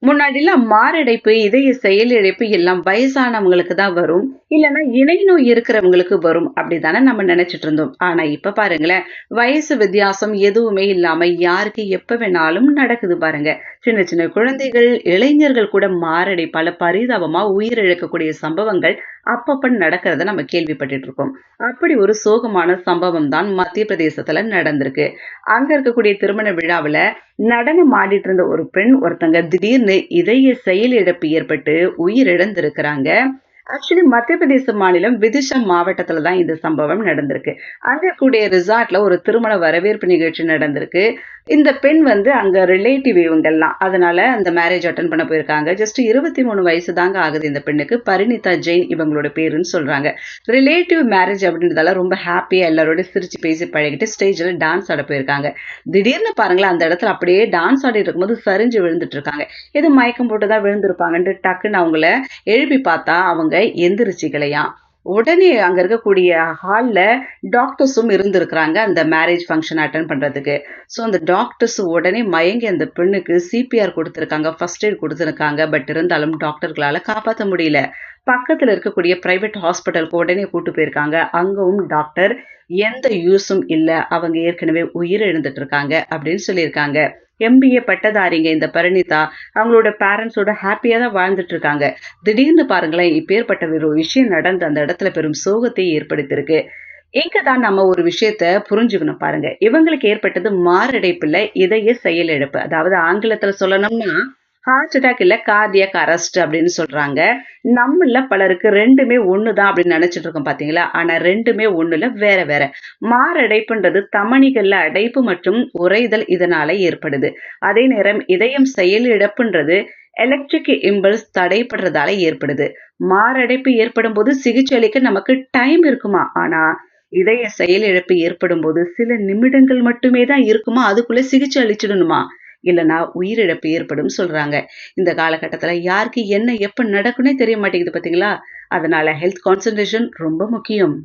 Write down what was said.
முன்னாடிலாம் மாரடைப்பு, இதய செயலிழப்பு எல்லாம் வயசானவங்களுக்கு தான் வரும். இல்லன்னா இணை நோய் இருக்கிறவங்களுக்கு வரும். அப்படித்தானே நம்ம நெனச்சுட்டு இருந்தோம். ஆனா இப்ப பாருங்களேன், வயசு வித்தியாசம் எதுவுமே இல்லாம யாருக்கு எப்ப வேணாலும் நடக்குது பாருங்க. சின்ன சின்ன குழந்தைகள், இளைஞர்கள் கூட மாரடைப்பால பரிதாபமா உயிரிழக்கக்கூடிய சம்பவங்கள் அப்பப்ப நடக்கிறத நம்ம கேள்விப்பட்டுட்டு இருக்கோம். அப்படி ஒரு சோகமான சம்பவம் தான் மத்திய பிரதேசத்துல நடந்திருக்கு. அங்க இருக்கக்கூடிய திருமண விழாவுல நடனம் ஆடிட்டு இருந்த ஒரு பெண் ஒருத்தங்க திடீர்னு இதய செயலிழப்பு ஏற்பட்டு உயிரிழந்திருக்கிறாங்க. ஆக்சுவலி மத்திய பிரதேச மாநிலம் விதிஷா மாவட்டத்துல தான் இந்த சம்பவம் நடந்திருக்கு. அங்க கூடிய ரிசார்ட்ல ஒரு திருமண வரவேற்பு நிகழ்ச்சி நடந்திருக்கு. இந்த பெண் வந்து அங்க ரிலேட்டிவ் இவங்கெல்லாம். அதனால அந்த மேரேஜ் அட்டெண்ட் பண்ண போயிருக்காங்க. ஜஸ்ட் 23 வயசு தாங்க ஆகுது இந்த பெண்ணுக்கு. பரிணிதா ஜெயின் இவங்களோட பேருன்னு சொல்றாங்க. ரிலேட்டிவ் மேரேஜ் அப்படின்றதால ரொம்ப ஹாப்பியா எல்லாரோட சிரிச்சு பேசி பழகிட்டு ஸ்டேஜ்ல டான்ஸ் ஆட போயிருக்காங்க. திடீர்னு பாருங்களேன் அந்த இடத்துல அப்படியே டான்ஸ் ஆடிட்டு இருக்கும்போது சரிஞ்சு விழுந்துட்டு இருக்காங்க. ஏதோ மயக்கம் போட்டு தான் விழுந்திருப்பாங்கன்ட்டு டக்குன்னு அவங்கள எழுப்பி பார்த்தா அவங்க எந்திரிச்சிக்கலையாம். உடனே அங்க இருக்கக்கூடிய ஹால்ல டாக்டர்ஸும் இருந்திருக்கிறாங்க அந்த மேரேஜ் ஃபங்க்ஷன் அட்டெண்ட் பண்றதுக்கு. ஸோ அந்த டாக்டர்ஸ் உடனே மயங்கி அந்த பெண்ணுக்கு சிபிஆர் கொடுத்திருக்காங்க, ஃபர்ஸ்ட் எய்ட் கொடுத்திருக்காங்க. பட் இருந்தாலும் டாக்டர்களால காப்பாற்ற முடியல. பக்கத்துல இருக்கக்கூடிய பிரைவேட் ஹாஸ்பிட்டலுக்கு உடனே கூட்டு போயிருக்காங்க. அங்கவும் டாக்டர் எந்த யூஸும் இல்ல. அவங்க ஏற்கனவே உயிர் இழந்துட்டு இருக்காங்க அப்படின்னு சொல்லியிருக்காங்க. எம்பிஏ பட்டதாரிங்க இந்த பரிணிதா. அவங்களோட பேரண்ட்ஸோட ஹாப்பியா தான் வாழ்ந்துட்டு இருக்காங்க. திடீர்னு பாருங்களேன், இப்பேற்பட்ட ஒரு விஷயம் நடந்து அந்த இடத்துல பெரும் சோகத்தை ஏற்படுத்தியிருக்கு. இங்க தான் நம்ம ஒரு விஷயத்த புரிஞ்சுக்கணும் பாருங்க. இவங்களுக்கு ஏற்பட்டது மாரடைப்புல இதய செயலிழப்பு. அதாவது ஆங்கிலத்துல சொல்லணும்னா ஹார்ட் அட்டாக் இல்ல கார்டியாக் அரெஸ்ட் அப்படின்னு சொல்றாங்க. நம்மள பலருக்கு 2மே ஒண்ணுதான் அப்படின்னு நினைச்சிட்டு இருக்கோம் பாத்தீங்களா? ஆனா 2மே ஒண்ணுல வேற வேற. மாரடைப்புன்றது தமனிகள்ல அடைப்பு மற்றும் உறைதல் இதனால ஏற்படுது. அதே நேரம் இதயம் செயலிழப்புன்றது எலக்ட்ரிக் இம்பல்ஸ் தடைப்படுறதால ஏற்படுது. மாரடைப்பு ஏற்படும் போது சிகிச்சை அளிக்க நமக்கு டைம் இருக்குமா? ஆனா இதய செயலிழப்பு ஏற்படும் போது சில நிமிடங்கள் மட்டுமே தான் இருக்குமா? அதுக்குள்ள சிகிச்சை அளிச்சிடணுமா? இல்லனா உயிரிழப்பு ஏற்படும் சொல்றாங்க. இந்த காலகட்டத்துல யாருக்கு என்ன எப்ப நடக்கும்னே தெரிய மாட்டேங்குது பாத்தீங்களா? அதனால ஹெல்த் கான்சன்ட்ரேஷன் ரொம்ப முக்கியம்.